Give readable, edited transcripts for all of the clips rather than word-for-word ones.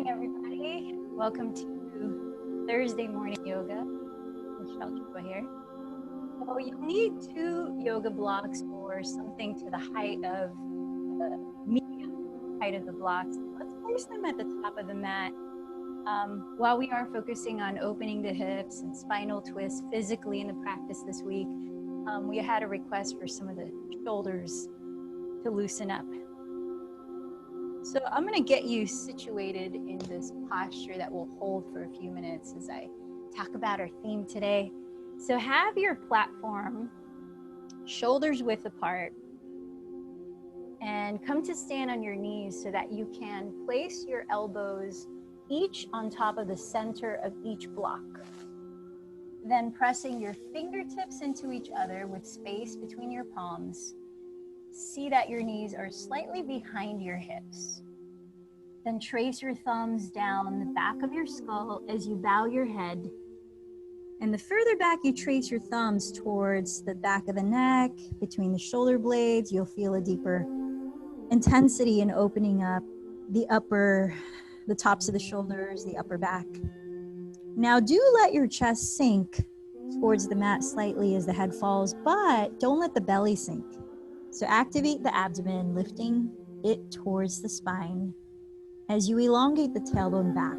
morning, everybody. Welcome to Thursday morning yoga. Michelle Chua here. So you need 2 yoga blocks or something to the height of the medium height of the blocks. Let's place them at the top of the mat. While we are focusing on opening the hips and spinal twists physically in the practice this week, we had a request for some of the shoulders to loosen up. So I'm going to get you situated in this posture that will hold for a few minutes as I talk about our theme today. So have your platform shoulders width apart and come to stand on your knees so that you can place your elbows each on top of the center of each block. Then pressing your fingertips into each other with space between your palms. See that your knees are slightly behind your hips. Then trace your thumbs down the back of your skull as you bow your head. And the further back you trace your thumbs towards the back of the neck, between the shoulder blades, you'll feel a deeper intensity in opening up the tops of the shoulders, the upper back. Now do let your chest sink towards the mat slightly as the head falls, but don't let the belly sink. So activate the abdomen, lifting it towards the spine as you elongate the tailbone back.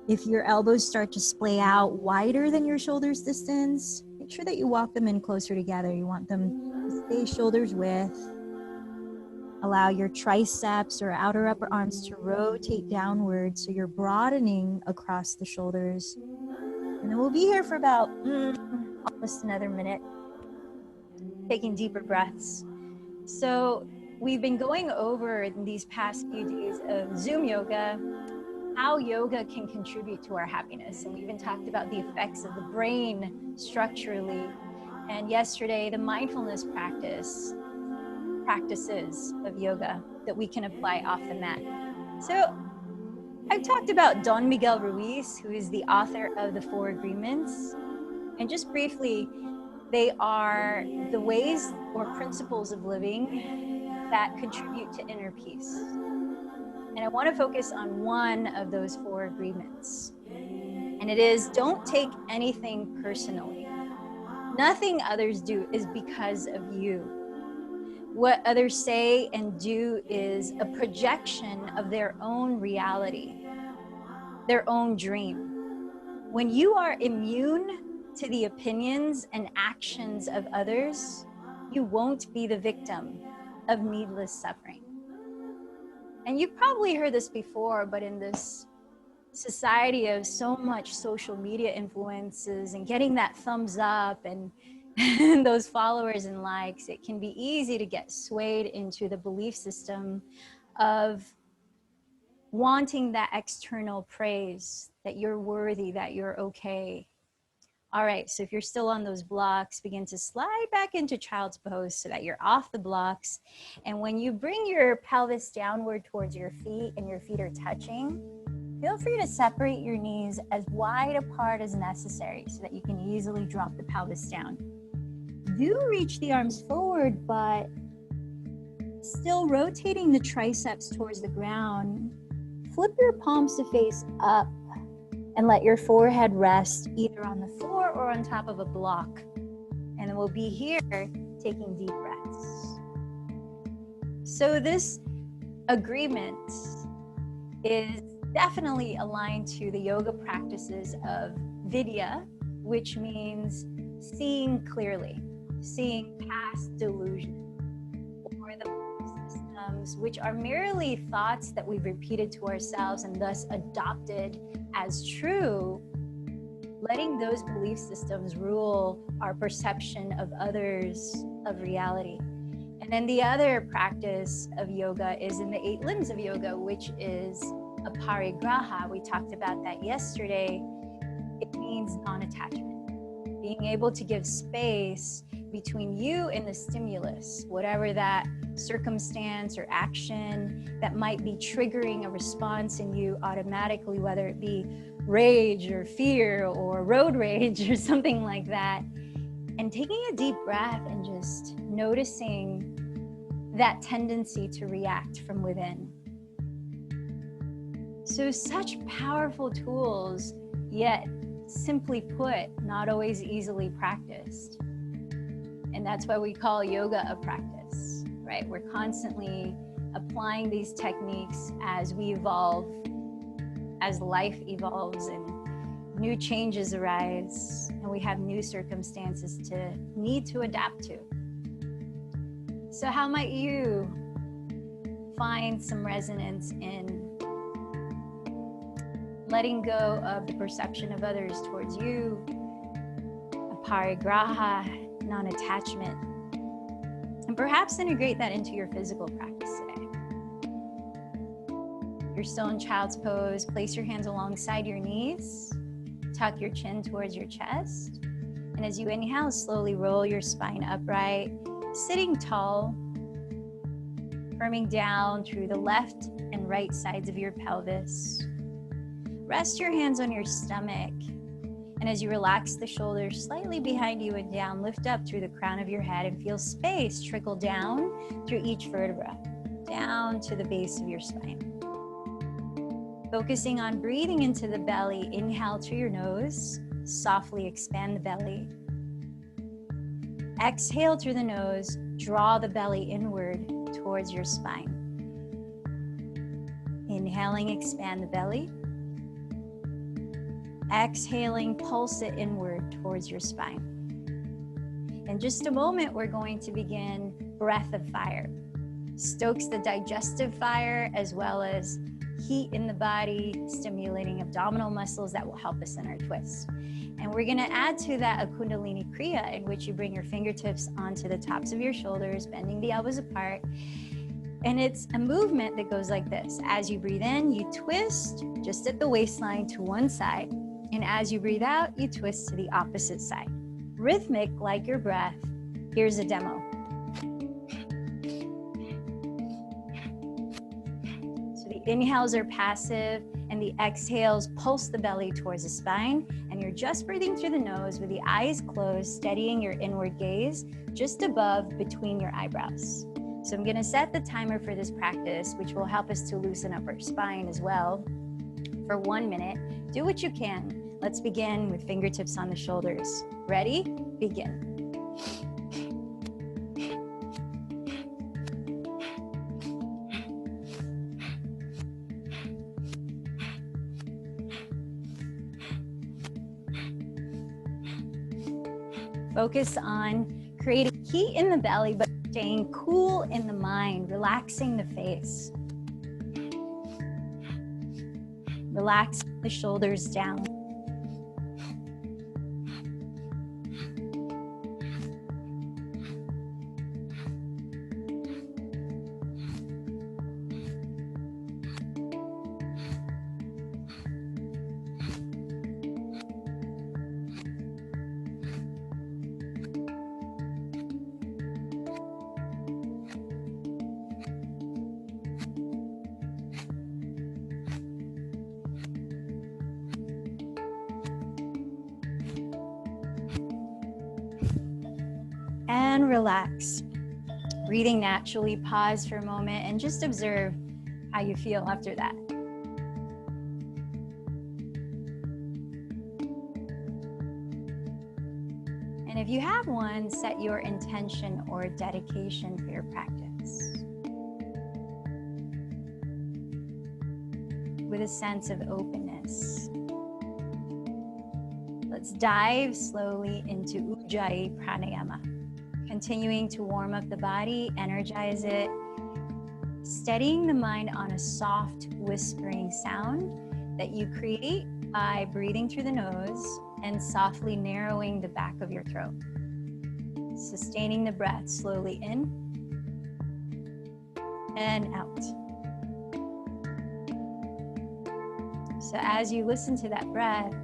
If your elbows start to splay out wider than your shoulders distance, make sure that you walk them in closer together. You want them to stay shoulders width. Allow your triceps or outer upper arms to rotate downward so you're broadening across the shoulders. And then we'll be here for about almost another minute. Taking deeper breaths. So we've been going over in these past few days of Zoom yoga, how yoga can contribute to our happiness. And we even talked about the effects of the brain structurally. And yesterday, the mindfulness practices of yoga that we can apply off the mat. So I've talked about Don Miguel Ruiz, who is the author of the 4 Agreements. And just briefly, they are the ways or principles of living that contribute to inner peace. And I want to focus on one of those 4 agreements. And it is, don't take anything personally. Nothing others do is because of you. What others say and do is a projection of their own reality, their own dream. When you are immune to the opinions and actions of others, you won't be the victim of needless suffering. And you've probably heard this before, but in this society of so much social media influences and getting that thumbs up and those followers and likes, it can be easy to get swayed into the belief system of wanting that external praise, that you're worthy, that you're okay. All right, so if you're still on those blocks, begin to slide back into child's pose so that you're off the blocks. And when you bring your pelvis downward towards your feet and your feet are touching, feel free to separate your knees as wide apart as necessary so that you can easily drop the pelvis down. Do reach the arms forward, but still rotating the triceps towards the ground. Flip your palms to face up and let your forehead rest either on the floor or on top of a block. And then we'll be here taking deep breaths. So this agreement is definitely aligned to the yoga practices of vidya, which means seeing clearly, seeing past delusion, or the belief systems, which are merely thoughts that we've repeated to ourselves and thus adopted as true, letting those belief systems rule our perception of others, of reality. And then the other practice of yoga is in the 8 limbs of yoga, which is aparigraha. We talked about that yesterday. It means non-attachment, being able to give space between you and the stimulus, whatever that circumstance or action that might be triggering a response in you automatically, whether it be rage or fear or road rage or something like that. And taking a deep breath and just noticing that tendency to react from within. So such powerful tools, yet simply put, not always easily practiced. And that's why we call yoga a practice, right? We're constantly applying these techniques as we evolve, as life evolves and new changes arise, and we have new circumstances to need to adapt to. So how might you find some resonance in letting go of the perception of others towards you, aparigraha, non-attachment, and perhaps integrate that into your physical practice today? You're still in child's pose. Place your hands alongside your knees. Tuck your chin towards your chest. And as you inhale, slowly roll your spine upright, sitting tall, firming down through the left and right sides of your pelvis. Rest your hands on your stomach. And as you relax the shoulders slightly behind you and down, lift up through the crown of your head and feel space trickle down through each vertebra, down to the base of your spine. Focusing on breathing into the belly, inhale through your nose, softly expand the belly. Exhale through the nose, draw the belly inward towards your spine. Inhaling, expand the belly. Exhaling, pulse it inward towards your spine. In just a moment, we're going to begin breath of fire. Stokes the digestive fire as well as heat in the body, stimulating abdominal muscles that will help us in our twists. And we're gonna add to that a Kundalini Kriya, in which you bring your fingertips onto the tops of your shoulders, bending the elbows apart. And it's a movement that goes like this. As you breathe in, you twist just at the waistline to one side. And as you breathe out, you twist to the opposite side. Rhythmic like your breath. Here's a demo. So the inhales are passive and the exhales pulse the belly towards the spine. And you're just breathing through the nose with the eyes closed, steadying your inward gaze just above between your eyebrows. So I'm gonna set the timer for this practice, which will help us to loosen up our spine as well, for 1 minute. Do what you can. Let's begin with fingertips on the shoulders. Ready? Begin. Focus on creating heat in the belly, but staying cool in the mind, relaxing the face. Relax the shoulders down. And relax. Breathing naturally, pause for a moment and just observe how you feel after that. And if you have one, set your intention or dedication for your practice with a sense of openness. Let's dive slowly into Ujjayi Pranayama. Continuing to warm up the body, energize it, steadying the mind on a soft whispering sound that you create by breathing through the nose and softly narrowing the back of your throat. Sustaining the breath slowly in and out. So as you listen to that breath,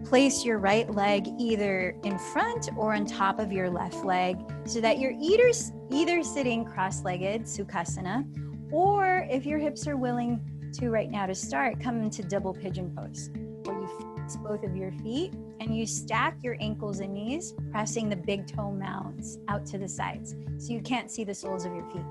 place your right leg either in front or on top of your left leg so that you're either sitting cross-legged, Sukhasana, or if your hips are willing to right now to start, come into double pigeon pose, where you flex both of your feet and you stack your ankles and knees, pressing the big toe mounts out to the sides so you can't see the soles of your feet.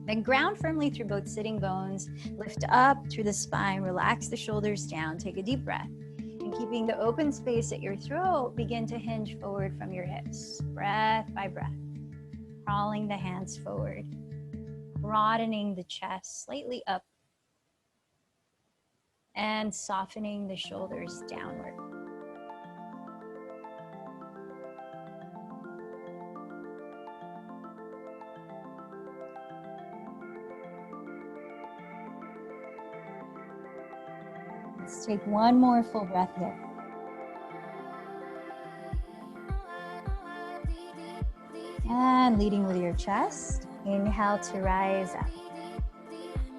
Then ground firmly through both sitting bones, lift up through the spine, relax the shoulders down, take a deep breath. And keeping the open space at your throat, begin to hinge forward from your hips, breath by breath. Crawling the hands forward, broadening the chest slightly up, and softening the shoulders downward. Let's take one more full breath here. And leading with your chest, inhale to rise up.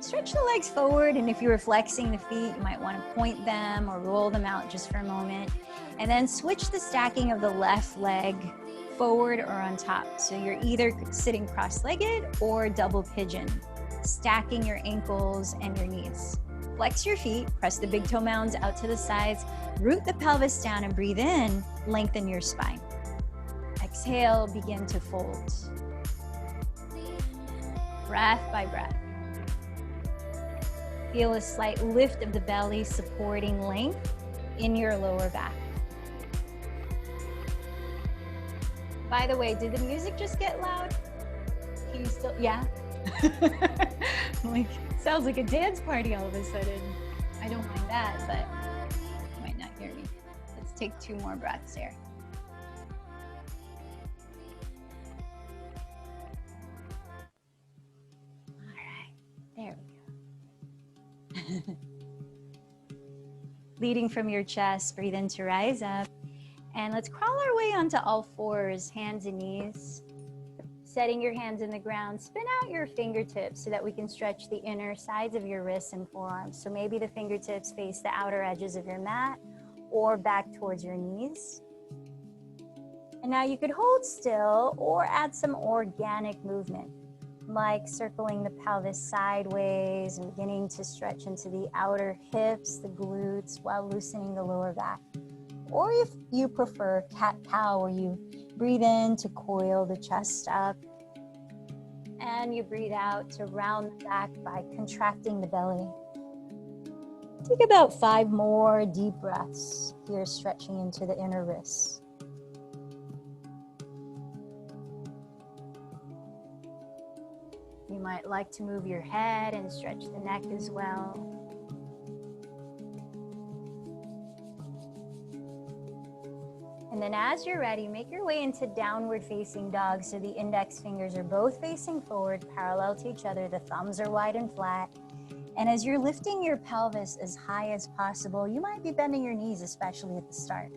Stretch the legs forward, and if you were flexing the feet, you might want to point them or roll them out just for a moment. And then switch the stacking of the left leg forward or on top. So you're either sitting cross-legged or double pigeon, stacking your ankles and your knees. Flex your feet, press the big toe mounds out to the sides, root the pelvis down and breathe in, lengthen your spine. Exhale, begin to fold. Breath by breath. Feel a slight lift of the belly, supporting length in your lower back. By the way, did the music just get loud? Can you still, yeah? Like, sounds like a dance party all of a sudden. I don't mind that, but you might not hear me. Let's take 2 more breaths here. All right, there we go. Leading from your chest, breathe in to rise up. And let's crawl our way onto all fours, hands and knees. Setting your hands in the ground, spin out your fingertips so that we can stretch the inner sides of your wrists and forearms. So maybe the fingertips face the outer edges of your mat or back towards your knees. And now you could hold still or add some organic movement, like circling the pelvis sideways and beginning to stretch into the outer hips, the glutes, while loosening the lower back. Or if you prefer cat-cow, where you breathe in to coil the chest up, and you breathe out to round the back by contracting the belly. Take about 5 more deep breaths here, stretching into the inner wrists. You might like to move your head and stretch the neck as well. And then as you're ready, make your way into downward facing dog. So the index fingers are both facing forward, parallel to each other. The thumbs are wide and flat. And as you're lifting your pelvis as high as possible, you might be bending your knees, especially at the start.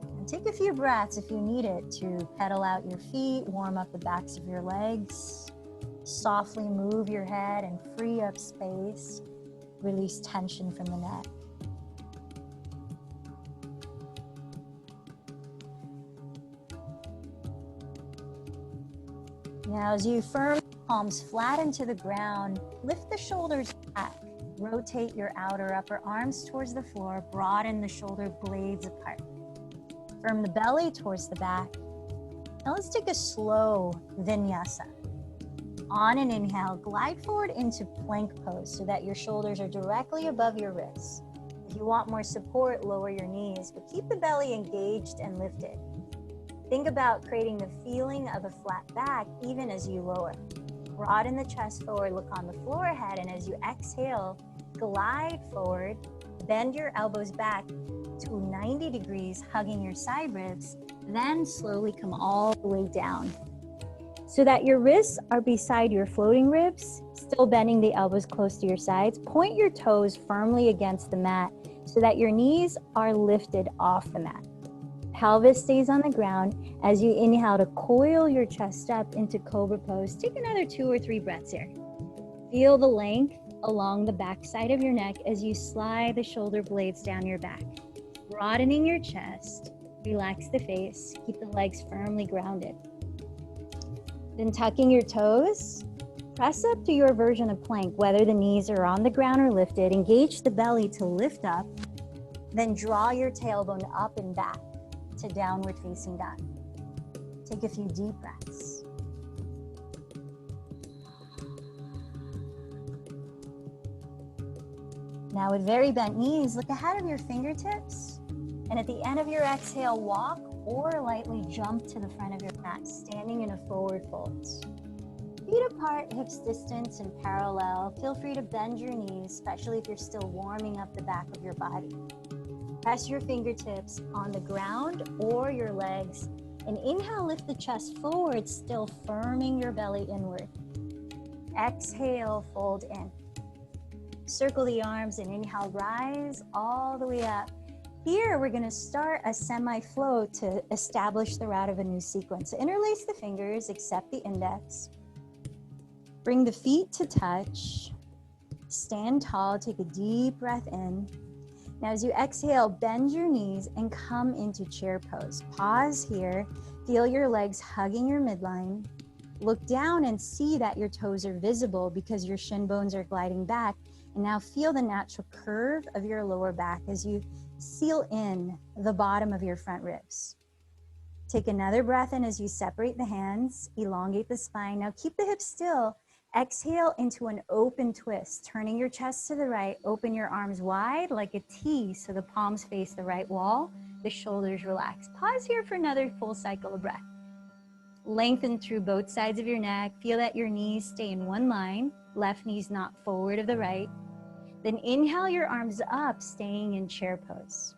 And take a few breaths if you need it to pedal out your feet, warm up the backs of your legs, softly move your head and free up space, release tension from the neck. Now, as you firm palms flat into the ground, lift the shoulders back. Rotate your outer upper arms towards the floor. Broaden the shoulder blades apart. Firm the belly towards the back. Now let's take a slow vinyasa. On an inhale, glide forward into plank pose so that your shoulders are directly above your wrists. If you want more support, lower your knees, but keep the belly engaged and lifted. Think about creating the feeling of a flat back even as you lower. Broaden the chest forward, look on the floor ahead, and as you exhale, glide forward, bend your elbows back to 90 degrees, hugging your side ribs, then slowly come all the way down. So that your wrists are beside your floating ribs, still bending the elbows close to your sides. Point your toes firmly against the mat so that your knees are lifted off the mat. Pelvis stays on the ground. As you inhale to coil your chest up into cobra pose, take another 2 or 3 breaths here. Feel the length along the back side of your neck as you slide the shoulder blades down your back. Broadening your chest, relax the face, keep the legs firmly grounded. Then tucking your toes, press up to your version of plank, whether the knees are on the ground or lifted. Engage the belly to lift up, then draw your tailbone up and back to downward facing dog. Take a few deep breaths. Now with very bent knees, look ahead of your fingertips. And at the end of your exhale, walk or lightly jump to the front of your mat, standing in a forward fold. Feet apart, hips distance and parallel. Feel free to bend your knees, especially if you're still warming up the back of your body. Press your fingertips on the ground or your legs. And inhale, lift the chest forward, still firming your belly inward. Exhale, fold in. Circle the arms and inhale, rise all the way up. Here, we're gonna start a semi-flow to establish the route of a new sequence. Interlace the fingers, accept the index. Bring the feet to touch. Stand tall, take a deep breath in. Now as you exhale, bend your knees and come into chair pose. Pause here, feel your legs hugging your midline. Look down and see that your toes are visible because your shin bones are gliding back. And now feel the natural curve of your lower back as you seal in the bottom of your front ribs. Take another breath in as you separate the hands, elongate the spine. Now keep the hips still. Exhale into an open twist, turning your chest to the right. Open your arms wide like a T so the palms face the right wall, the shoulders relax. Pause here for another full cycle of breath. Lengthen through both sides of your neck. Feel that your knees stay in one line. Left knee's not forward of the right. Then inhale your arms up, staying in chair pose.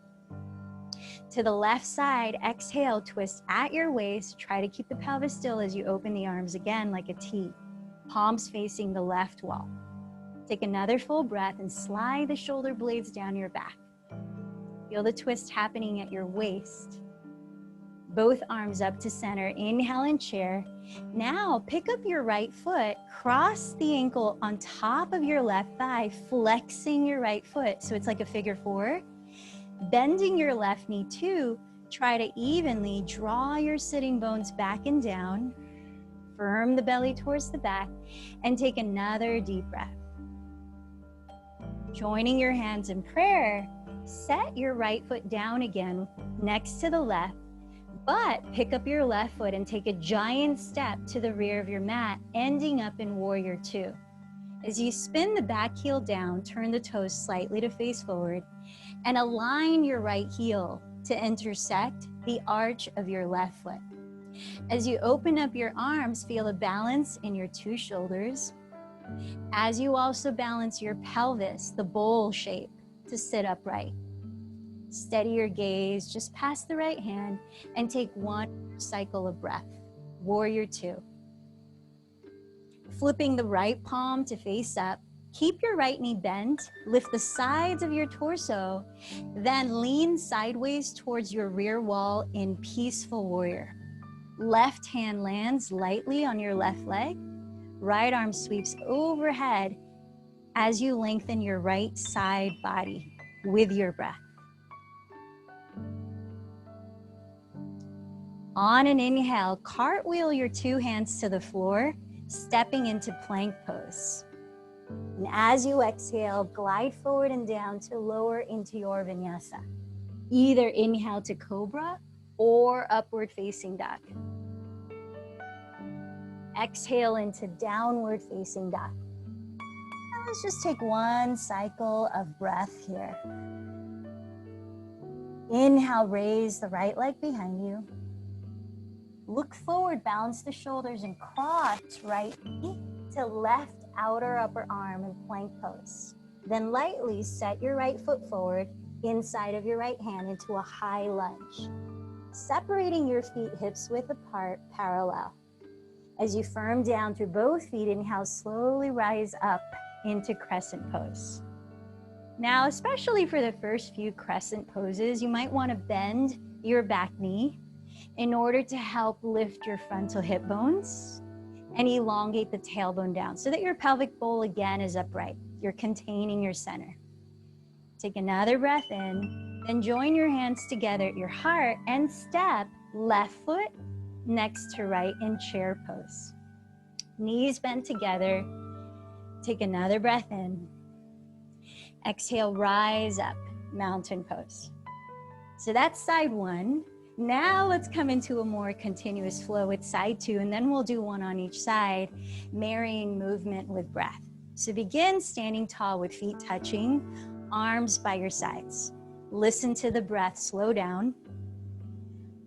To the left side, exhale, twist at your waist. Try to keep the pelvis still as you open the arms again like a T. Palms facing the left wall. Take another full breath and slide the shoulder blades down your back. Feel the twist happening at your waist. Both arms up to center. Inhale in chair. Now pick up your right foot, cross the ankle on top of your left thigh, flexing your right foot. So it's like a figure four. Bending your left knee too. Try to evenly draw your sitting bones back and down. Firm the belly towards the back and take another deep breath. Joining your hands in prayer, set your right foot down again next to the left, but pick up your left foot and take a giant step to the rear of your mat, ending up in warrior two. As you spin the back heel down, turn the toes slightly to face forward and align your right heel to intersect the arch of your left foot. As you open up your arms, feel a balance in your two shoulders. As you also balance your pelvis, the bowl shape, to sit upright. Steady your gaze just past the right hand and take one cycle of breath. Warrior two. Flipping the right palm to face up. Keep your right knee bent, lift the sides of your torso, then lean sideways towards your rear wall in peaceful warrior. Left hand lands lightly on your left leg. Right arm sweeps overhead as you lengthen your right side body with your breath. On an inhale, cartwheel your two hands to the floor, stepping into plank pose. And as you exhale, glide forward and down to lower into your vinyasa. Either inhale to cobra or upward facing dog. Exhale into downward facing dog. Now let's just take one cycle of breath here. Inhale, raise the right leg behind you. Look forward, balance the shoulders and cross right knee to left outer upper arm in plank pose. Then lightly set your right foot forward inside of your right hand into a high lunge. Separating your feet hips width apart, parallel. As you firm down through both feet, inhale, slowly rise up into crescent pose. Now, especially for the first few crescent poses, you might want to bend your back knee in order to help lift your frontal hip bones and elongate the tailbone down so that your pelvic bowl again is upright. You're containing your center. Take another breath in, then join your hands together at your heart and step left foot next to right in chair pose. Knees bent together. Take another breath in. Exhale, rise up, mountain pose. So that's side one. Now let's come into a more continuous flow with side two, and then we'll do one on each side, marrying movement with breath. So begin standing tall with feet touching, arms by your sides. Listen to the breath, slow down.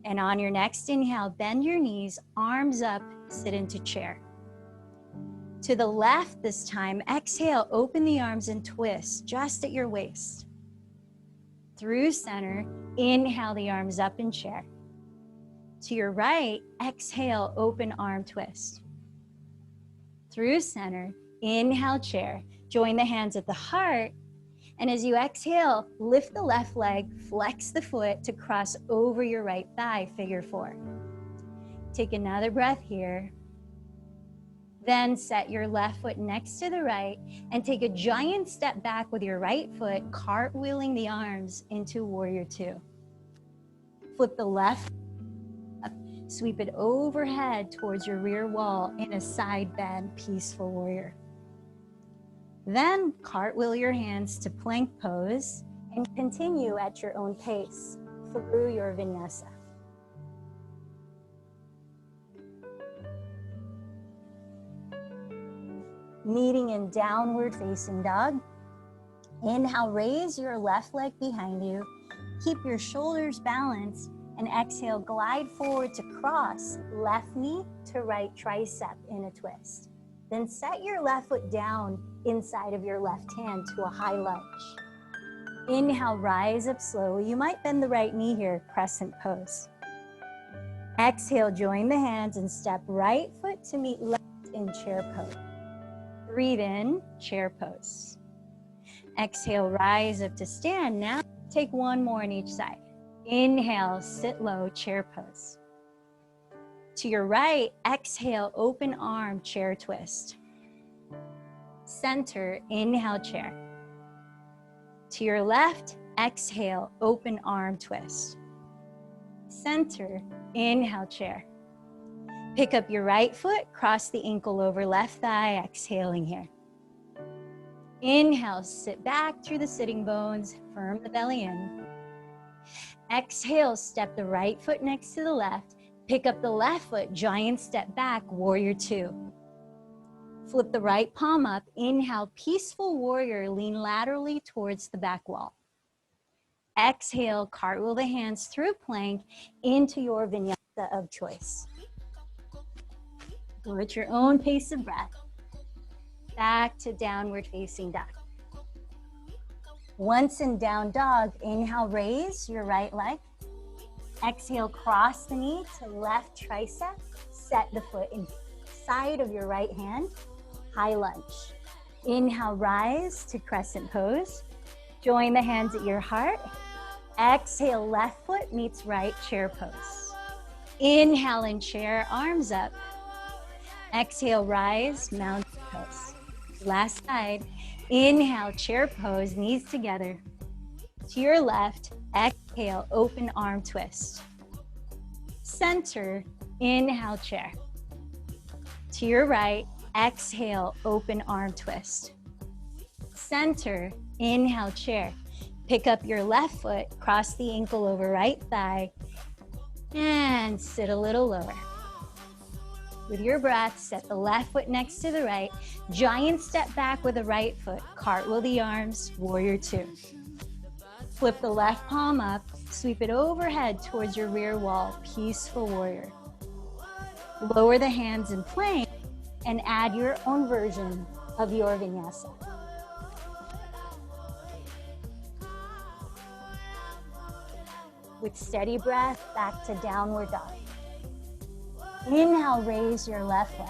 And on your next inhale, bend your knees, arms up, sit into chair. To the left this time, exhale, open the arms and twist just at your waist. Through center, inhale the arms up in chair. To your right, exhale, open arm twist. Through center, inhale chair. Join the hands at the heart. And as you exhale, lift the left leg, flex the foot to cross over your right thigh, figure four. Take another breath here. Then set your left foot next to the right and take a giant step back with your right foot, cartwheeling the arms into warrior two. Flip the left up, sweep it overhead towards your rear wall in a side bend, peaceful warrior. Then cartwheel your hands to plank pose and continue at your own pace through your vinyasa. Meeting in downward facing dog. Inhale, raise your left leg behind you. Keep your shoulders balanced and exhale, glide forward to cross left knee to right tricep in a twist. Then set your left foot down inside of your left hand to a high lunge. Inhale, rise up slowly. You might bend the right knee here, crescent pose. Exhale, join the hands and step right foot to meet left in chair pose. Breathe in, chair pose. Exhale, rise up to stand. Now take one more on each side. Inhale, sit low, chair pose. To your right, exhale, open arm, chair twist. Center, inhale, chair. To your left, exhale, open arm twist. Center, inhale, chair. Pick up your right foot, cross the ankle over left thigh, exhaling here. Inhale, sit back through the sitting bones, firm the belly in. Exhale, step the right foot next to the left, pick up the left foot, giant step back, warrior two. Flip the right palm up, inhale, peaceful warrior, lean laterally towards the back wall. Exhale, cartwheel the hands through plank into your vinyasa of choice. Go at your own pace of breath. Back to downward facing dog. Once in down dog, inhale, raise your right leg. Exhale, cross the knee to left tricep. Set the foot inside of your right hand, high lunge. Inhale, rise to crescent pose. Join the hands at your heart. Exhale, left foot meets right, chair pose. Inhale in chair, arms up. Exhale, rise, mountain pose. Last side. Inhale, chair pose, knees together. To your left, exhale, open arm twist. Center, inhale, chair. To your right, exhale, open arm twist. Center, inhale, chair. Pick up your left foot, cross the ankle over right thigh, and sit a little lower. With your breath, set the left foot next to the right, giant step back with the right foot, cartwheel the arms, warrior two. Flip the left palm up, sweep it overhead towards your rear wall, peaceful warrior. Lower the hands in plank and add your own version of your vinyasa. With steady breath, back to downward dog. Inhale, raise your left leg.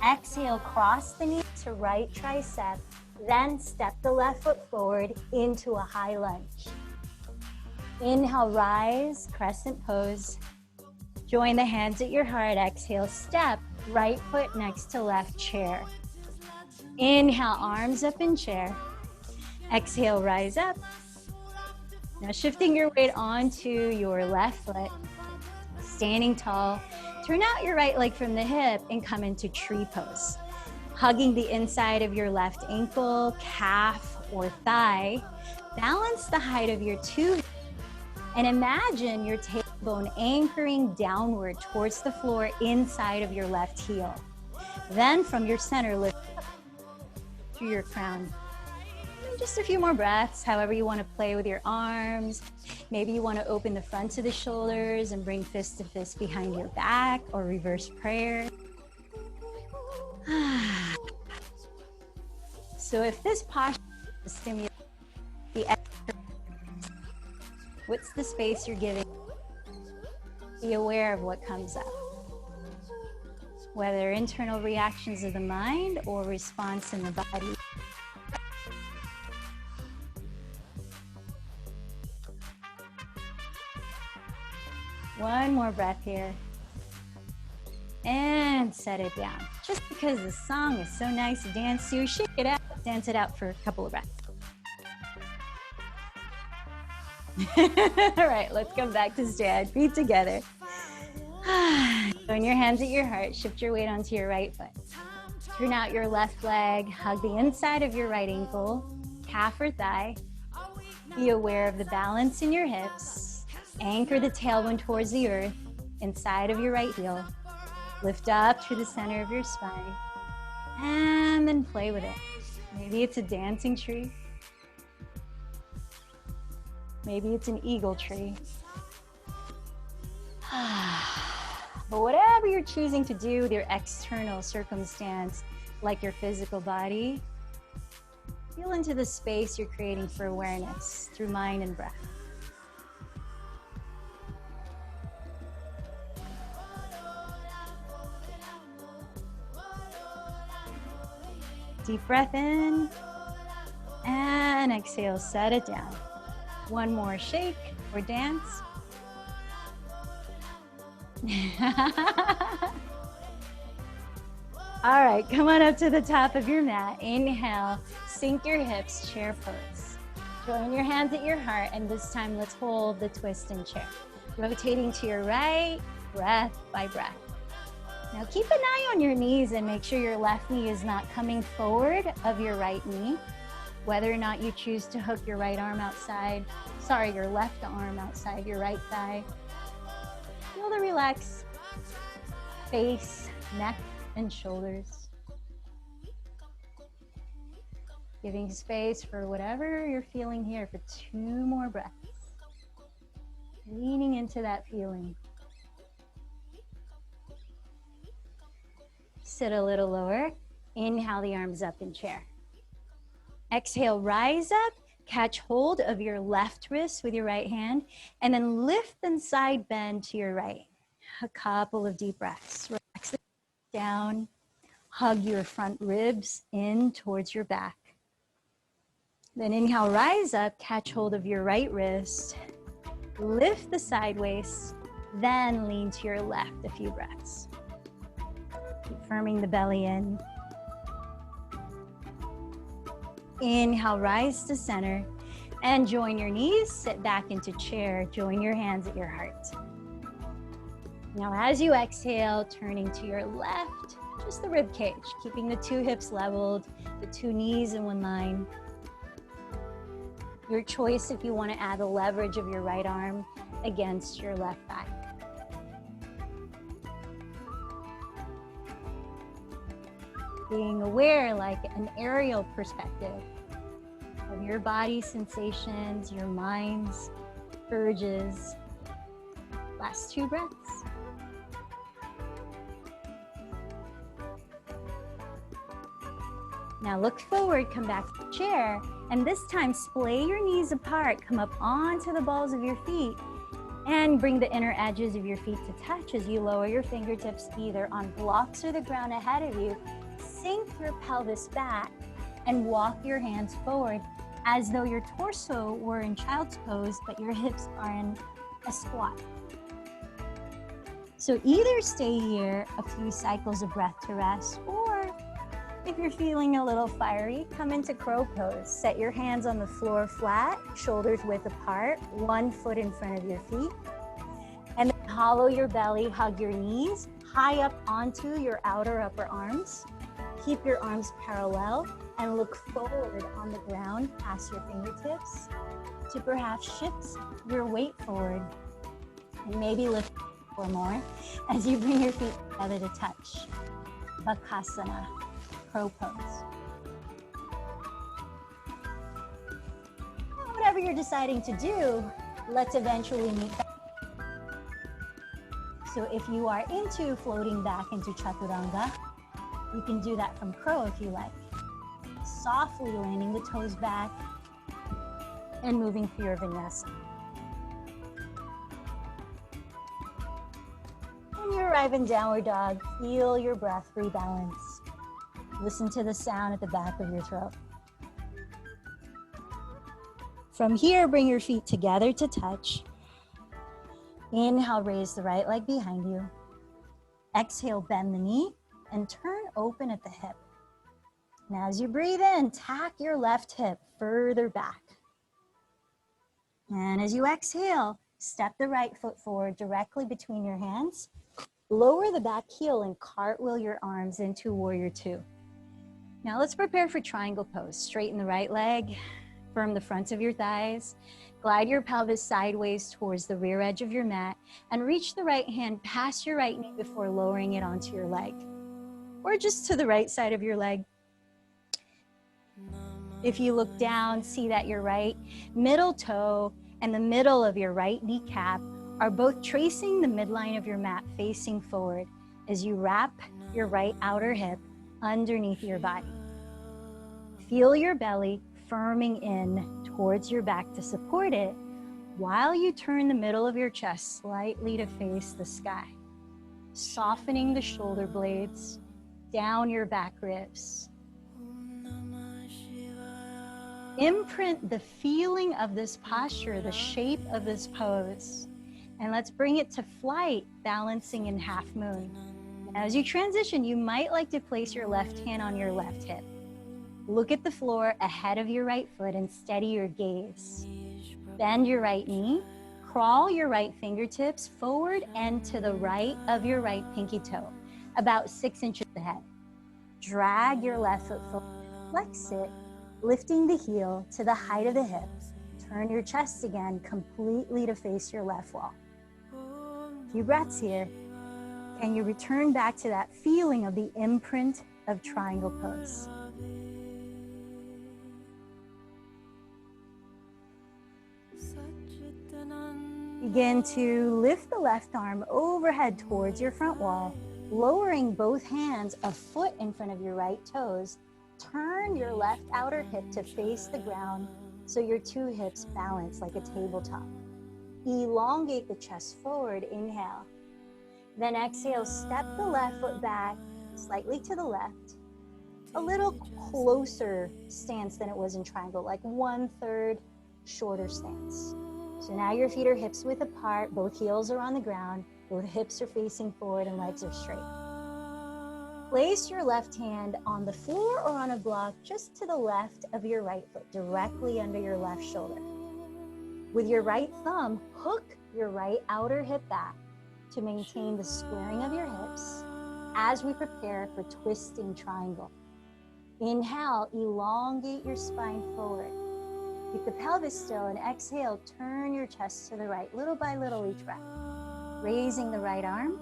Exhale, cross the knee to right tricep, then step the left foot forward into a high lunge. Inhale, rise, crescent pose. Join the hands at your heart. Exhale, step, right foot next to left, chair. Inhale, arms up in chair. Exhale, rise up. Now shifting your weight onto your left foot. Standing tall, turn out your right leg from the hip and come into tree pose. Hugging the inside of your left ankle, calf, or thigh. Balance the height of your two and imagine your tailbone anchoring downward towards the floor inside of your left heel. Then from your center, lift up through your crown. And just a few more breaths, however you want to play with your arms. Maybe you want to open the front of the shoulders and bring fist to fist behind your back, or reverse prayer. So if this posture stimulates the extra, what's the space you're giving? Be aware of what comes up, whether internal reactions of the mind or response in the body. One more breath here. And set it down. Just because the song is so nice to dance to, shake it out, dance it out for a couple of breaths. All right, let's come back to stand, feet together. Join your hands at your heart, shift your weight onto your right foot. Turn out your left leg, hug the inside of your right ankle, calf or thigh. Be aware of the balance in your hips. Anchor the tailbone towards the earth, inside of your right heel. Lift up through the center of your spine, and then play with it. Maybe it's a dancing tree. Maybe it's an eagle tree. But whatever you're choosing to do with your external circumstance, like your physical body, feel into the space you're creating for awareness through mind and breath. Deep breath in, and exhale, set it down. One more shake or dance. All right, come on up to the top of your mat. Inhale, sink your hips, chair pose. Join your hands at your heart, and this time let's hold the twist in chair. Rotating to your right, breath by breath. Now keep an eye on your knees and make sure your left knee is not coming forward of your right knee. Whether or not you choose to hook your right arm outside, your left arm outside your right thigh. Feel the relaxed face, neck, and shoulders. Giving space for whatever you're feeling here for 2 more breaths. Leaning into that feeling. Sit a little lower. Inhale the arms up in chair. Exhale, rise up. Catch hold of your left wrist with your right hand, and then lift and side bend to your right. A couple of deep breaths. Relax the down. Hug your front ribs in towards your back. Then inhale, rise up. Catch hold of your right wrist. Lift the side waist. Then lean to your left a few breaths. Keep firming the belly in. Inhale, rise to center, and join your knees, sit back into chair, join your hands at your heart. Now as you exhale, turning to your left, just the rib cage, keeping the 2 hips leveled, the 2 knees in one line. Your choice if you want to add the leverage of your right arm against your left thigh. Being aware, like an aerial perspective of your body sensations, your mind's urges. Last 2 breaths. Now look forward, come back to the chair, and this time splay your knees apart, come up onto the balls of your feet, and bring the inner edges of your feet to touch as you lower your fingertips either on blocks or the ground ahead of you. Sink your pelvis back and walk your hands forward as though your torso were in child's pose, but your hips are in a squat. So either stay here a few cycles of breath to rest, or if you're feeling a little fiery, come into crow pose. Set your hands on the floor flat, shoulders width apart, 1 foot in front of your feet. And then hollow your belly, hug your knees, high up onto your outer upper arms. Keep your arms parallel and look forward on the ground past your fingertips to perhaps shift your weight forward and maybe lift 4 more as you bring your feet together to touch. Bakasana, crow pose. whatever you're deciding to do, let's eventually meet back. So if you are into floating back into Chaturanga, you can do that from crow if you like. Softly landing the toes back and moving through your vinyasa. When you arrive in downward dog, feel your breath rebalance. Listen to the sound at the back of your throat. From here, bring your feet together to touch. Inhale, raise the right leg behind you. Exhale, bend the knee and turn open at the hip. Now as you breathe in, tack your left hip further back. And as you exhale, step the right foot forward directly between your hands. Lower the back heel and cartwheel your arms into warrior two. Now let's prepare for triangle pose. Straighten the right leg, firm the fronts of your thighs, glide your pelvis sideways towards the rear edge of your mat, and reach the right hand past your right knee before lowering it onto your leg, or just to the right side of your leg. If you look down, see that your right middle toe and the middle of your right kneecap are both tracing the midline of your mat facing forward as you wrap your right outer hip underneath your body. Feel your belly firming in towards your back to support it while you turn the middle of your chest slightly to face the sky, softening the shoulder blades down your back ribs. Imprint the feeling of this posture, the shape of this pose, and let's bring it to flight, balancing in half moon. As you transition, you might like to place your left hand on your left hip. Look at the floor ahead of your right foot and steady your gaze. Bend your right knee, crawl your right fingertips forward and to the right of your right pinky toe, about 6 inches ahead. Drag your left foot forward, flex it, lifting the heel to the height of the hip. Turn your chest again completely to face your left wall. Few breaths here. Can you return back to that feeling of the imprint of triangle pose? Begin to lift the left arm overhead towards your front wall, lowering both hands a foot in front of your right toes. Turn your left outer hip to face the ground so your two hips balance like a tabletop. Elongate the chest forward, inhale. Then exhale, step the left foot back slightly to the left, a little closer stance than it was in triangle, like 1/3 shorter stance. So now your feet are hips width apart, both heels are on the ground, both hips are facing forward and legs are straight. Place your left hand on the floor or on a block just to the left of your right foot, directly under your left shoulder. With your right thumb, hook your right outer hip back to maintain the squaring of your hips as we prepare for twisting triangle. Inhale, elongate your spine forward. Keep the pelvis still and exhale, turn your chest to the right, little by little each breath. Raising the right arm,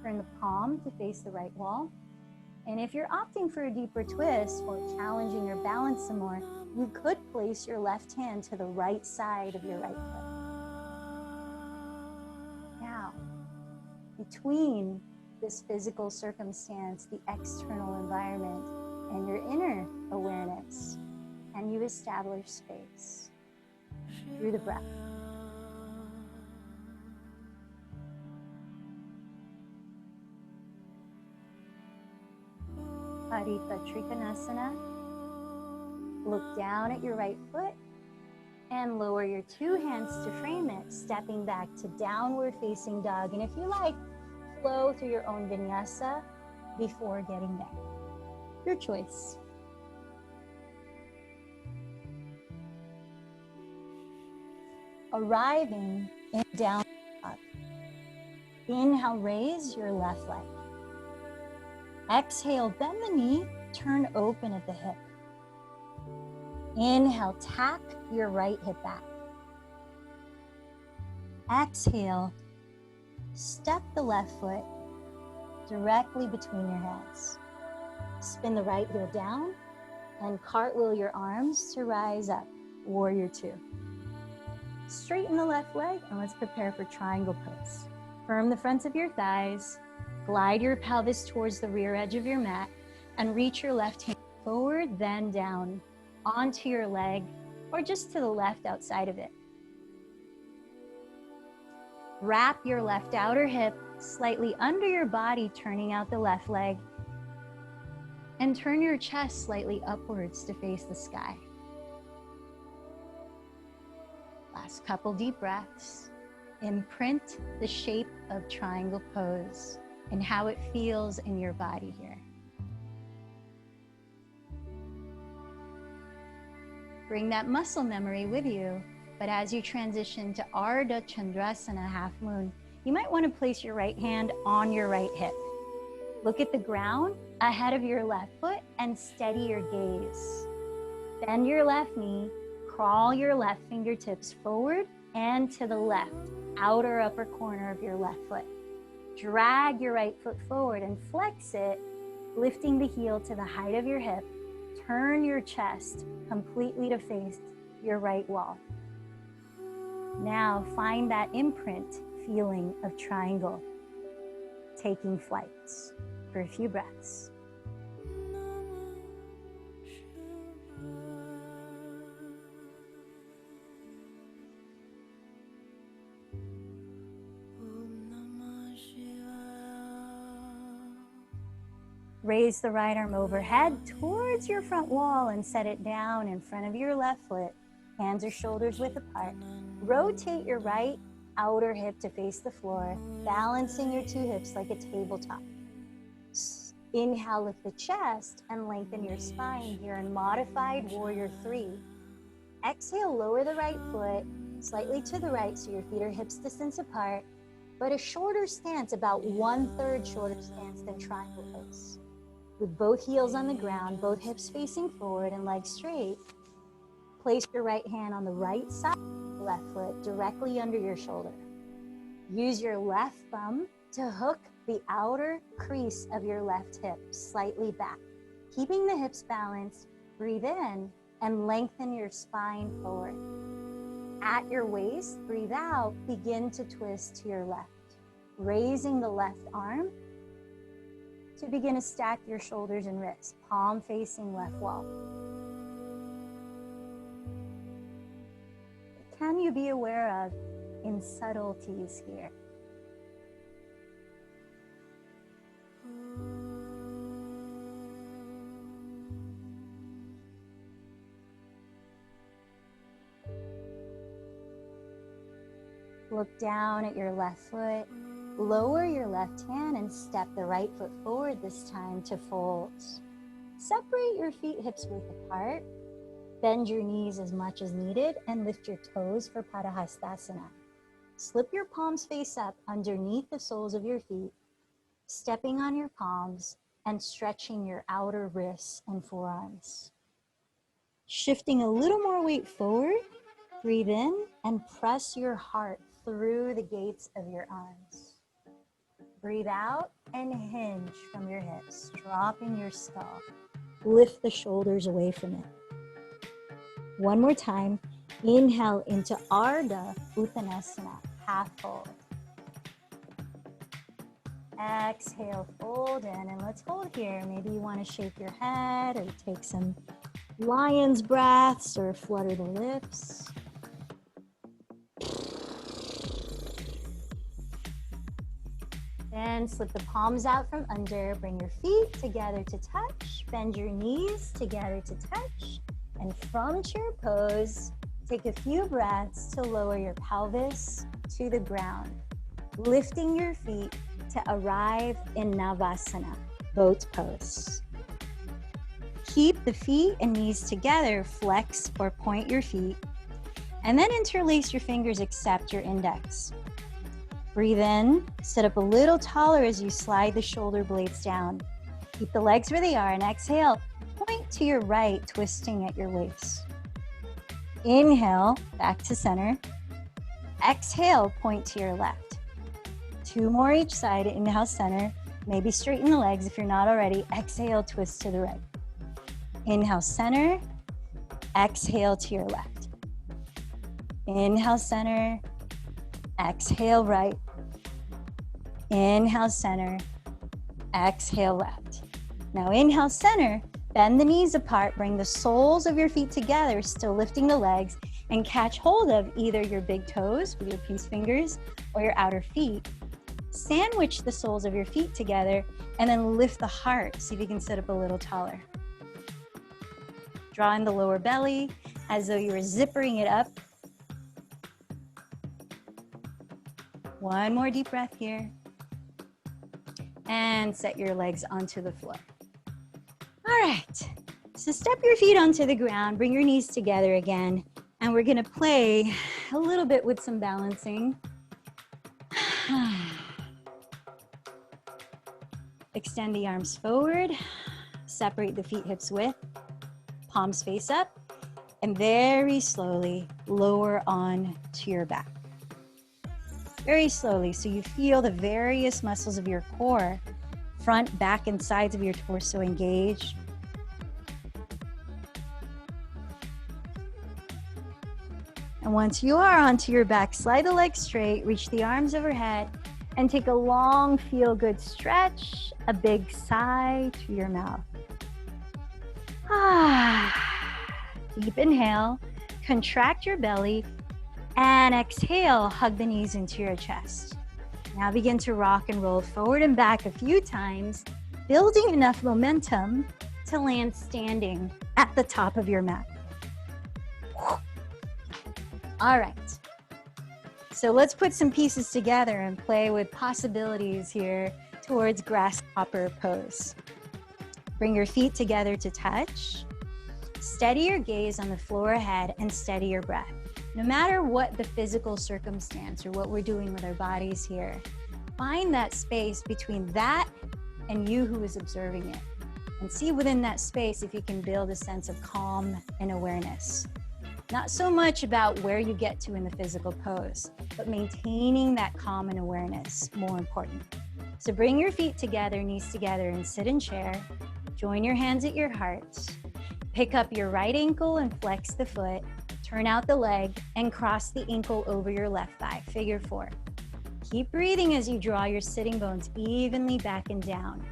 turn the palm to face the right wall. And if you're opting for a deeper twist or challenging your balance some more, you could place your left hand to the right side of your right foot. Now, between this physical circumstance, the external environment, and your inner awareness, can you establish space through the breath? Harita Trikonasana. Look down at your right foot and lower your two hands to frame it, stepping back to downward facing dog. And if you like, flow through your own vinyasa before getting there. Your choice. Arriving in downward dog. Inhale, raise your left leg. Exhale, bend the knee, turn open at the hip. Inhale, tack your right hip back. Exhale, step the left foot directly between your hands. Spin the right heel down and cartwheel your arms to rise up, warrior two. Straighten the left leg and let's prepare for triangle pose. Firm the fronts of your thighs, glide your pelvis towards the rear edge of your mat, and reach your left hand forward, then down onto your leg, or just to the left outside of it. Wrap your left outer hip slightly under your body, turning out the left leg, and turn your chest slightly upwards to face the sky. Last couple deep breaths. Imprint the shape of triangle pose and how it feels in your body here. Bring that muscle memory with you, but as you transition to Ardha Chandrasana, half moon, you might want to place your right hand on your right hip. Look at the ground ahead of your left foot and steady your gaze. Bend your left knee, crawl your left fingertips forward and to the left, outer upper corner of your left foot. Drag your right foot forward and flex it, lifting the heel to the height of your hip. Turn your chest completely to face your right wall. Now find that imprint feeling of triangle, taking flights for a few breaths. Raise the right arm overhead towards your front wall and set it down in front of your left foot. Hands or shoulders width apart. Rotate your right outer hip to face the floor, balancing your two hips like a tabletop. Inhale, lift the chest and lengthen your spine here in modified warrior 3. Exhale, lower the right foot slightly to the right so your feet are hips distance apart, but a shorter stance, about 1/3 shorter stance than triangle pose. With both heels on the ground, both hips facing forward and legs straight, place your right hand on the right side of the left foot directly under your shoulder. Use your left thumb to hook the outer crease of your left hip slightly back. Keeping the hips balanced, breathe in and lengthen your spine forward. At your waist, breathe out, begin to twist to your left. Raising the left arm to begin to stack your shoulders and wrists, palm facing left wall. What can you be aware of in subtleties here? Look down at your left foot, lower your left hand and step the right foot forward this time to fold. Separate your feet hips width apart, bend your knees as much as needed and lift your toes for Padahastasana. Slip your palms face up underneath the soles of your feet, stepping on your palms and stretching your outer wrists and forearms. Shifting a little more weight forward, breathe in and press your heart through the gates of your arms. Breathe out and hinge from your hips, dropping your skull. Lift the shoulders away from it. One more time, inhale into Ardha Uttanasana, half fold. Exhale, fold in, and let's hold here. Maybe you want to shake your head or take some lion's breaths or flutter the lips. Then slip the palms out from under, bring your feet together to touch, bend your knees together to touch, and from chair pose, take a few breaths to lower your pelvis to the ground, lifting your feet to arrive in Navasana, boat pose. Keep the feet and knees together, flex or point your feet, and then interlace your fingers except your index. Breathe in, sit up a little taller as you slide the shoulder blades down. Keep the legs where they are and exhale, point to your right, twisting at your waist. Inhale, back to center. Exhale, point to your left. 2 more each side, inhale, center. Maybe straighten the legs if you're not already. Exhale, twist to the right. Inhale, center. Exhale to your left. Inhale, center. Exhale, right. Inhale, center. Exhale, left. Now inhale, center. Bend the knees apart. Bring the soles of your feet together, still lifting the legs, and catch hold of either your big toes with your peace fingers or your outer feet. Sandwich the soles of your feet together and then lift the heart. See if you can sit up a little taller. Draw in the lower belly as though you were zippering it up. One more deep breath here. And set your legs onto the floor. All right, so step your feet onto the ground, bring your knees together again, and we're gonna play a little bit with some balancing. Extend the arms forward, separate the feet hips width, palms face up, and very slowly lower on to your back. Very slowly, so you feel the various muscles of your core, front, back, and sides of your torso engaged. And once you are onto your back, slide the legs straight, reach the arms overhead, and take a long, feel-good stretch, a big sigh to your mouth. Deep inhale, contract your belly, and exhale, hug the knees into your chest. Now begin to rock and roll forward and back a few times, building enough momentum to land standing at the top of your mat. All right, so let's put some pieces together and play with possibilities here towards grasshopper pose. Bring your feet together to touch. Steady your gaze on the floor ahead and steady your breath. No matter what the physical circumstance or what we're doing with our bodies here, find that space between that and you who is observing it. And see within that space if you can build a sense of calm and awareness. Not so much about where you get to in the physical pose, but maintaining that calm and awareness, more important. So bring your feet together, knees together, and sit in chair. Join your hands at your heart. Pick up your right ankle and flex the foot. Turn out the leg and cross the ankle over your left thigh, figure four. Keep breathing as you draw your sitting bones evenly back and down.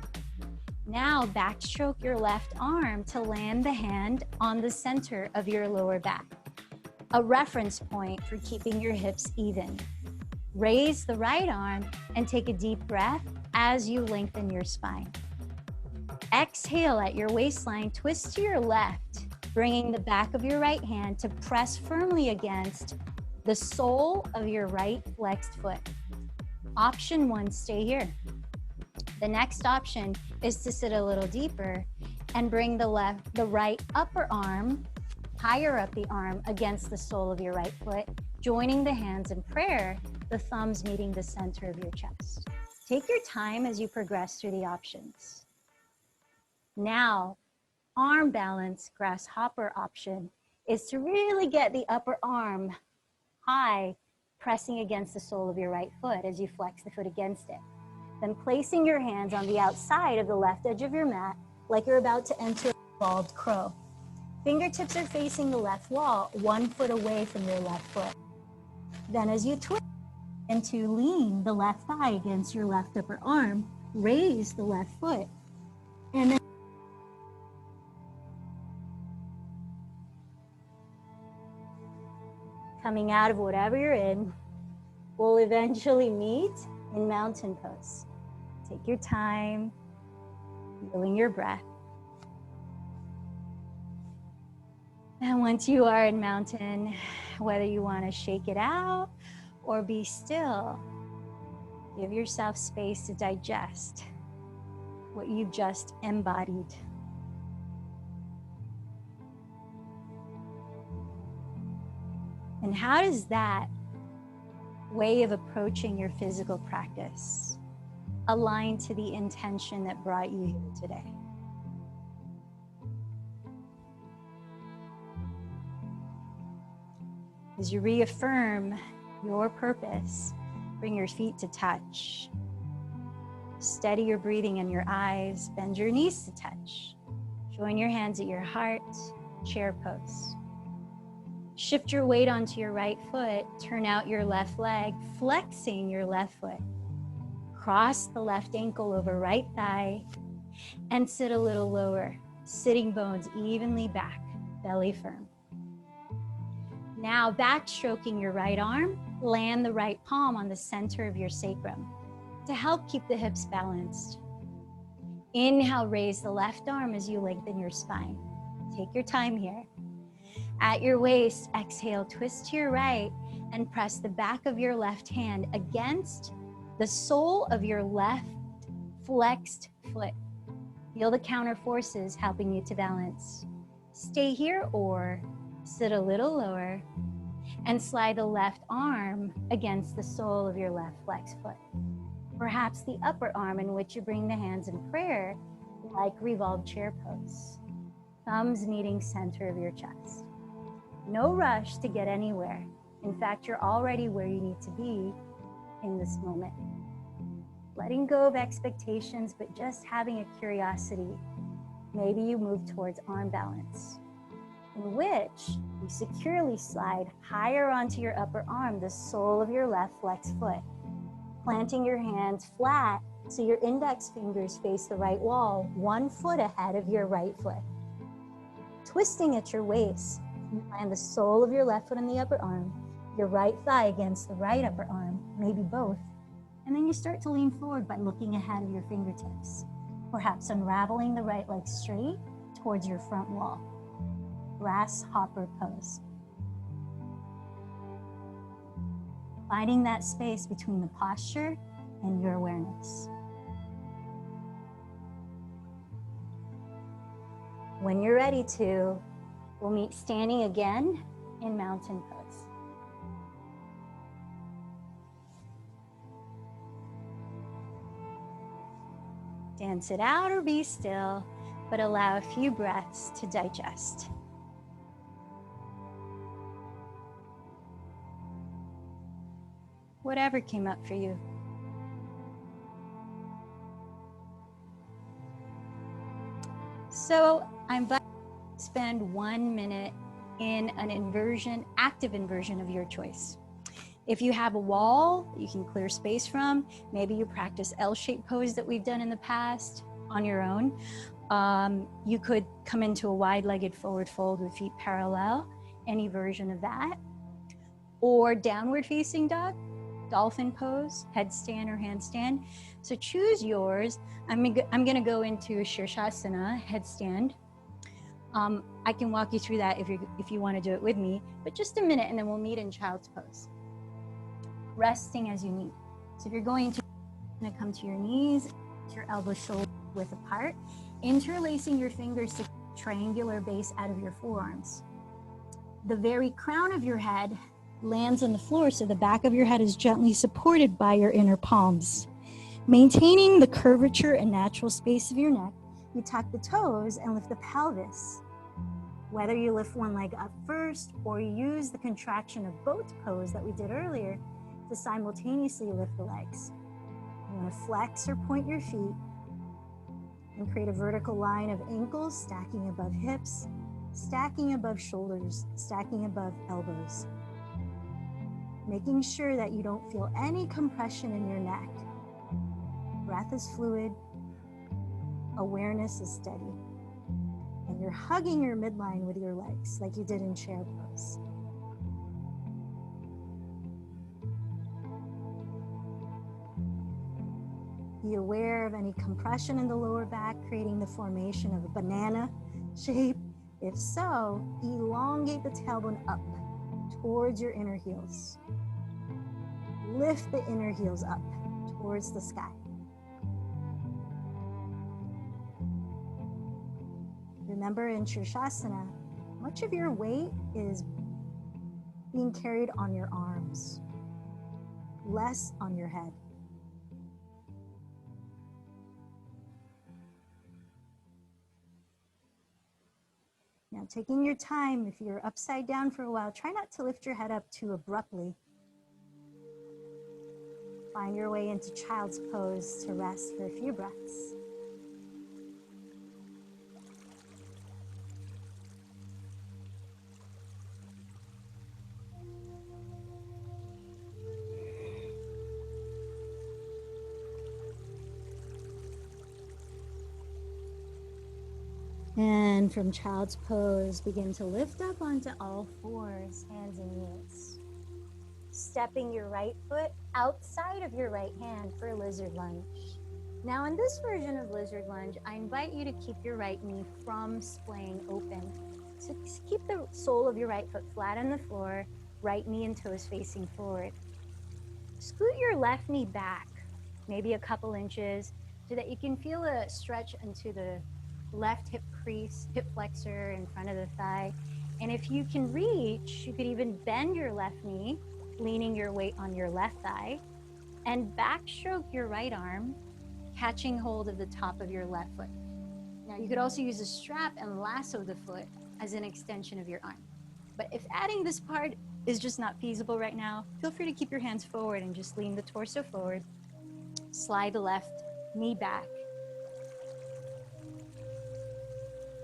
Now backstroke your left arm to land the hand on the center of your lower back, a reference point for keeping your hips even. Raise the right arm and take a deep breath as you lengthen your spine. Exhale at your waistline, twist to your left, bringing the back of your right hand to press firmly against the sole of your right flexed foot. Option one, stay here. The next option is to sit a little deeper and bring the right upper arm higher up the arm against the sole of your right foot, joining the hands in prayer, the thumbs meeting the center of your chest. Take your time as you progress through the options. Now, arm balance, grasshopper option, is to really get the upper arm high, pressing against the sole of your right foot as you flex the foot against it. Then placing your hands on the outside of the left edge of your mat, like you're about to enter a bald crow. Fingertips are facing the left wall, 1 foot away from your left foot. Then as you twist and to lean the left thigh against your left upper arm, raise the left foot. And then coming out of whatever you're in, we'll eventually meet in mountain pose. Take your time, feeling your breath. And once you are in mountain, whether you want to shake it out or be still, give yourself space to digest what you've just embodied. And how does that way of approaching your physical practice align to the intention that brought you here today? As you reaffirm your purpose, bring your feet to touch. Steady your breathing in your eyes, bend your knees to touch. Join your hands at your heart, chair pose. Shift your weight onto your right foot, turn out your left leg, flexing your left foot. Cross the left ankle over right thigh and sit a little lower, sitting bones evenly back, belly firm. Now backstroking your right arm, land the right palm on the center of your sacrum to help keep the hips balanced. Inhale, raise the left arm as you lengthen your spine. Take your time here. At your waist, exhale, twist to your right and press the back of your left hand against the sole of your left flexed foot. Feel the counter forces helping you to balance. Stay here or sit a little lower and slide the left arm against the sole of your left flexed foot. Perhaps the upper arm in which you bring the hands in prayer, like revolved chair pose. Thumbs meeting center of your chest. No rush to get anywhere. In fact, you're already where you need to be in this moment. Letting go of expectations, but just having a curiosity. Maybe you move towards arm balance, in which you securely slide higher onto your upper arm, the sole of your left flexed foot, planting your hands flat so your index fingers face the right wall, 1 foot ahead of your right foot. Twisting at your waist, you land the sole of your left foot on the upper arm, your right thigh against the right upper arm, maybe both. And then you start to lean forward by looking ahead of your fingertips, perhaps unraveling the right leg straight towards your front wall. Grasshopper pose. Finding that space between the posture and your awareness. When you're ready to, we'll meet standing again in mountain pose. Dance it out or be still, but allow a few breaths to digest. Whatever came up for you. So I'm inviting you to spend 1 minute in an inversion, active inversion of your choice. If you have a wall you can clear space from, maybe you practice L-shaped pose that we've done in the past on your own. You could come into a wide-legged forward fold with feet parallel, any version of that. Or downward facing dog, dolphin pose, headstand or handstand. So choose yours. I'm gonna go into Shirshasana, headstand. I can walk you through that if you wanna do it with me, but just a minute and then we'll meet in child's pose. Resting as you need. So if you're going to come to your knees, your elbows shoulder width apart, interlacing your fingers to triangular base out of your forearms. The very crown of your head lands on the floor, so the back of your head is gently supported by your inner palms. Maintaining the curvature and natural space of your neck, you tuck the toes and lift the pelvis. Whether you lift one leg up first or you use the contraction of boat pose that we did earlier to simultaneously lift the legs. You want to flex or point your feet and create a vertical line of ankles stacking above hips, stacking above shoulders, stacking above elbows. Making sure that you don't feel any compression in your neck. Breath is fluid, awareness is steady. And you're hugging your midline with your legs like you did in chair pose. Be aware of any compression in the lower back, creating the formation of a banana shape. If so, elongate the tailbone up towards your inner heels. Lift the inner heels up towards the sky. Remember, in Shirshasana, much of your weight is being carried on your arms, less on your head. Now, taking your time, if you're upside down for a while, try not to lift your head up too abruptly. Find your way into child's pose to rest for a few breaths. And from child's pose, begin to lift up onto all fours, hands and knees. Stepping your right foot outside of your right hand for lizard lunge. Now in this version of lizard lunge, I invite you to keep your right knee from splaying open. So keep the sole of your right foot flat on the floor, right knee and toes facing forward. Scoot your left knee back, maybe a couple inches, so that you can feel a stretch into the left hip crease, hip flexor in front of the thigh. And if you can reach, you could even bend your left knee, leaning your weight on your left thigh, and backstroke your right arm, catching hold of the top of your left foot. Now you could also use a strap and lasso the foot as an extension of your arm. But if adding this part is just not feasible right now, feel free to keep your hands forward and just lean the torso forward. Slide the left knee back.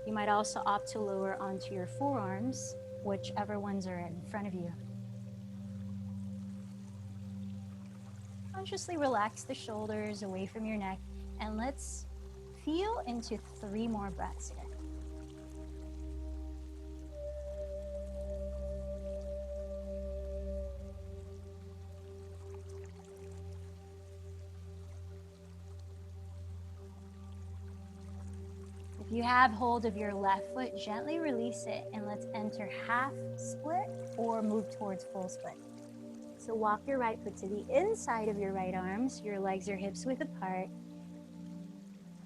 You might also opt to lower onto your forearms, whichever ones are in front of you. Consciously relax the shoulders away from your neck, and let's feel into 3 more breaths here. If you have hold of your left foot, gently release it, and let's enter half split or move towards full split. So walk your right foot to the inside of your right arm, so your legs are hips width apart.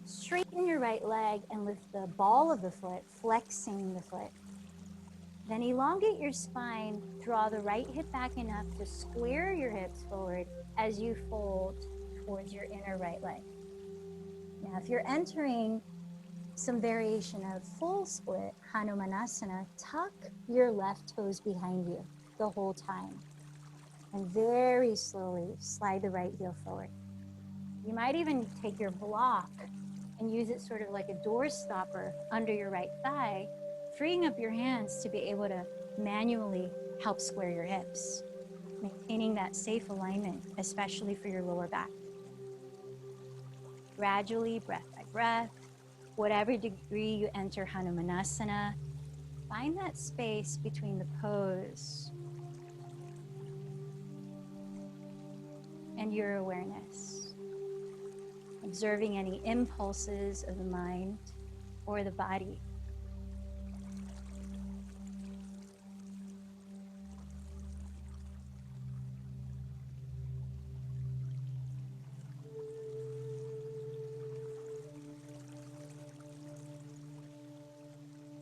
Straighten your right leg and lift the ball of the foot, flexing the foot. Then elongate your spine, draw the right hip back enough to square your hips forward as you fold towards your inner right leg. Now, if you're entering some variation of full split, Hanumanasana, tuck your left toes behind you the whole time. And very slowly slide the right heel forward. You might even take your block and use it sort of like a door stopper under your right thigh, freeing up your hands to be able to manually help square your hips, maintaining that safe alignment, especially for your lower back. Gradually, breath by breath, whatever degree you enter Hanumanasana, find that space between the pose and your awareness, observing any impulses of the mind or the body.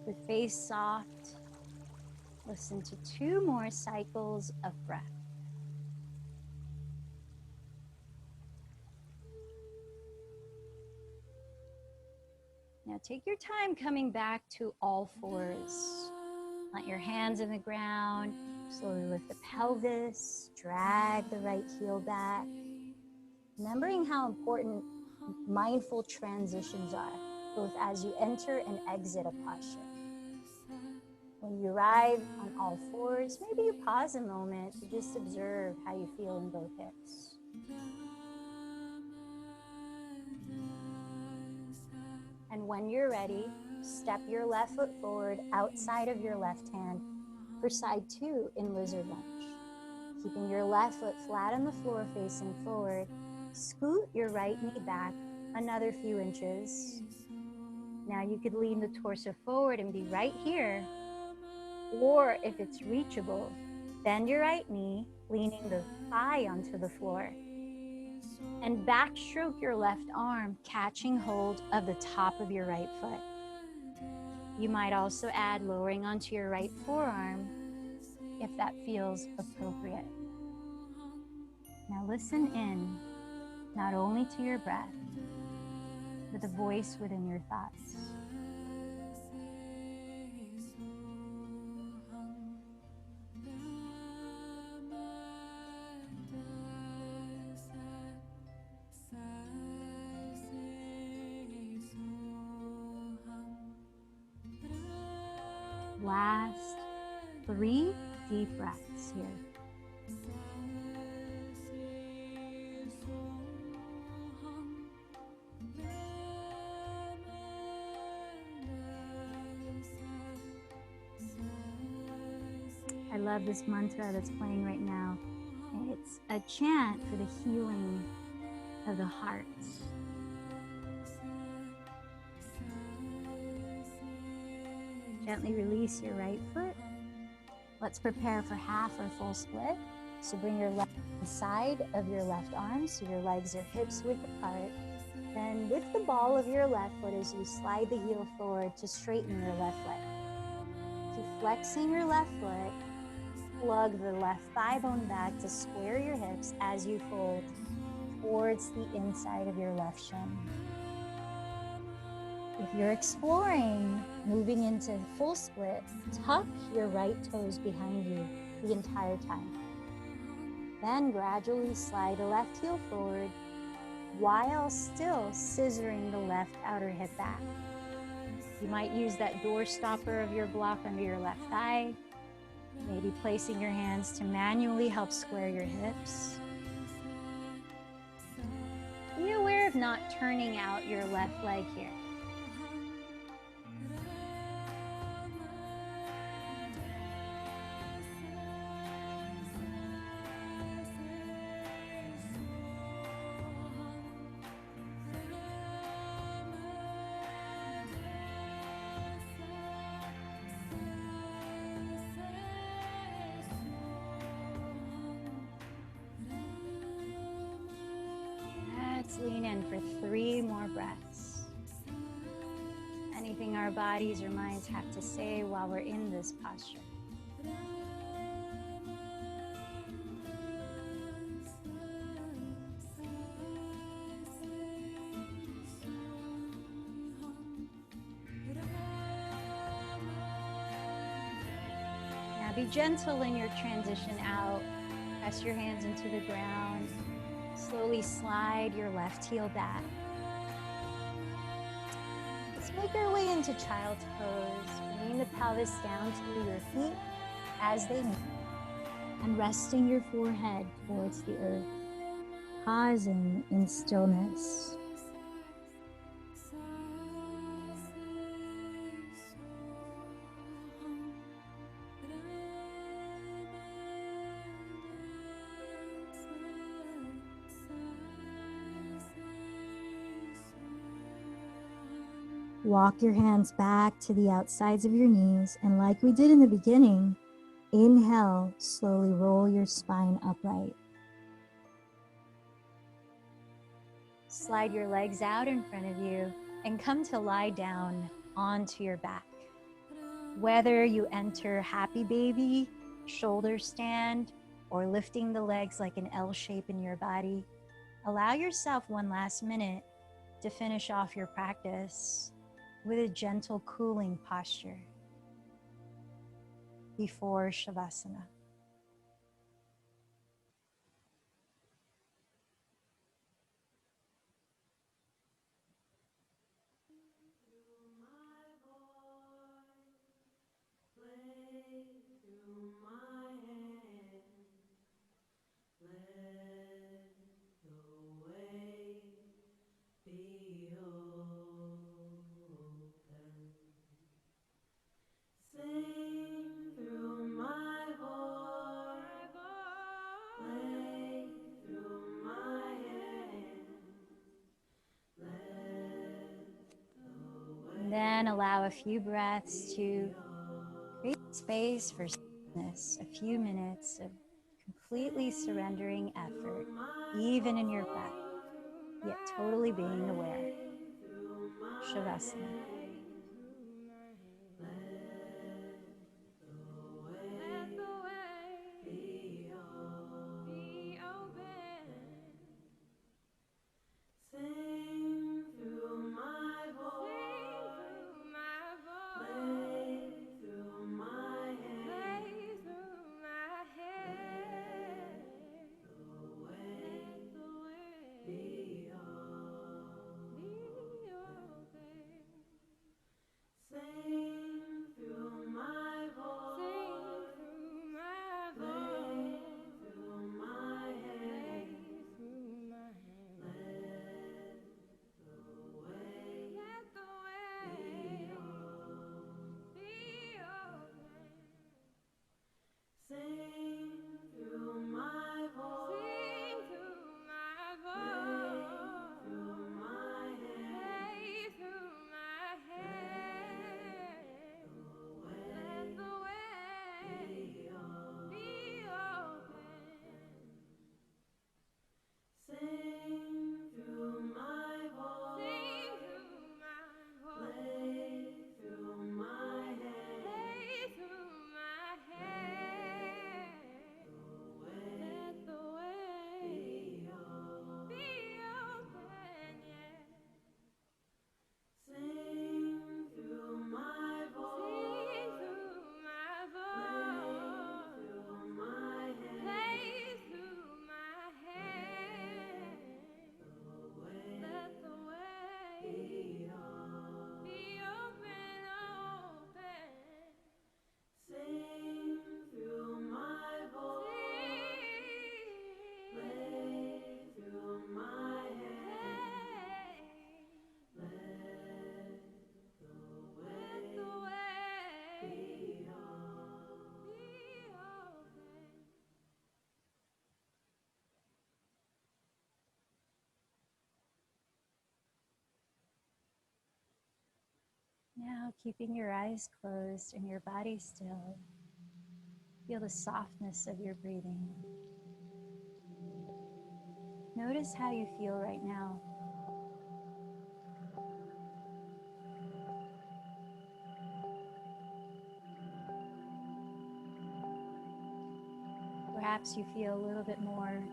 With face soft, listen to 2 more cycles of breath. Now take your time coming back to all fours. Plant your hands in the ground, slowly lift the pelvis, drag the right heel back. Remembering how important mindful transitions are, both as you enter and exit a posture. When you arrive on all fours, maybe you pause a moment to just observe how you feel in both hips. And when you're ready, step your left foot forward outside of your left hand for side 2 in lizard lunge. Keeping your left foot flat on the floor facing forward, scoot your right knee back another few inches. Now you could lean the torso forward and be right here. Or if it's reachable, bend your right knee, leaning the thigh onto the floor. And backstroke your left arm, catching hold of the top of your right foot. You might also add lowering onto your right forearm if that feels appropriate. Now listen in, not only to your breath, but the voice within your thoughts. Last 3 deep breaths here. love this mantra that's playing right now. It's a chant for the healing of the heart. Gently release your right foot. Let's prepare for half or full split. So bring your left side of your left arm so your legs are hips width apart. Then lift the ball of your left foot as you slide the heel forward to straighten your left leg. Keep flexing your left foot. Plug the left thigh bone back to square your hips as you fold towards the inside of your left shin. If you're exploring moving into full split, tuck your right toes behind you the entire time. Then gradually slide the left heel forward while still scissoring the left outer hip back. You might use that door stopper of your block under your left thigh, maybe placing your hands to manually help square your hips. Be aware of not turning out your left leg here. Let's lean in for 3 more breaths. Anything our bodies or minds have to say while we're in this posture. Now be gentle in your transition out. Press your hands into the ground. Slowly slide your left heel back. Let's make our way into child's pose. Bringing the pelvis down to your feet as they move. And resting your forehead towards the earth. Pausing in stillness. Walk your hands back to the outsides of your knees, and like we did in the beginning, inhale, slowly roll your spine upright. Slide your legs out in front of you and come to lie down onto your back. Whether you enter happy baby, shoulder stand, or lifting the legs like an L shape in your body, allow yourself one last minute to finish off your practice with a gentle cooling posture before Shavasana. And then allow a few breaths to create space for stillness, a few minutes of completely surrendering effort, even in your breath, yet totally being aware. Shavasana. Now, keeping your eyes closed and your body still, feel the softness of your breathing. Notice how you feel right now. Perhaps you feel a little bit more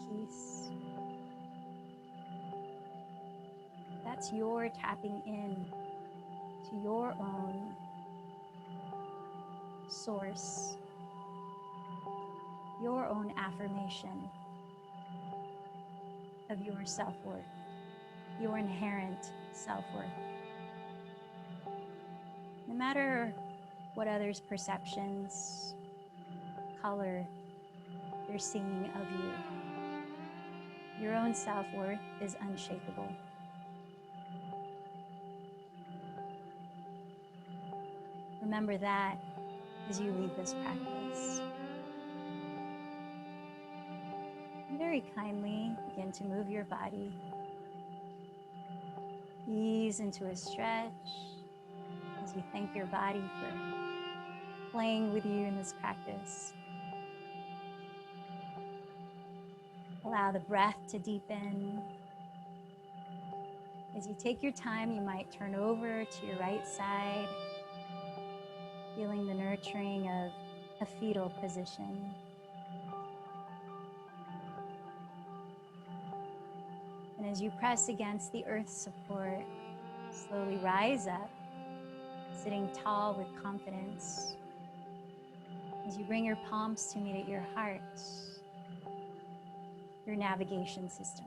peace. That's your tapping in to your own source, your own affirmation of your self-worth, your inherent self-worth. No matter what others' perceptions, color they're seeing of you, your own self-worth is unshakable. Remember that as you lead this practice. And very kindly begin to move your body. Ease into a stretch as you thank your body for playing with you in this practice. Allow the breath to deepen. As you take your time, you might turn over to your right side, feeling the nurturing of a fetal position. And as you press against the earth support, slowly rise up, sitting tall with confidence. As you bring your palms to meet at your heart, your navigation system.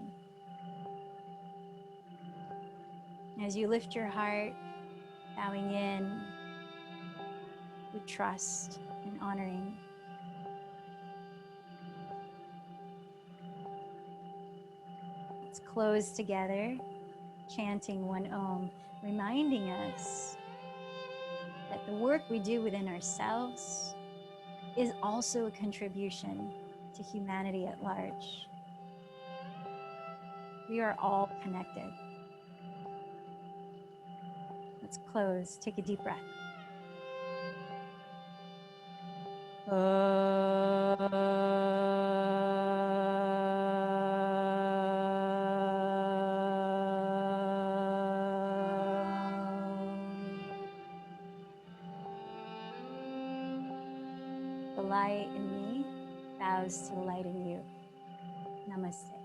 As you lift your heart, bowing in with trust and honoring. Let's close together, chanting one Om, reminding us that the work we do within ourselves is also a contribution to humanity at large. We are all connected. Let's close. Take a deep breath. The light in me bows to the light in you. Namaste.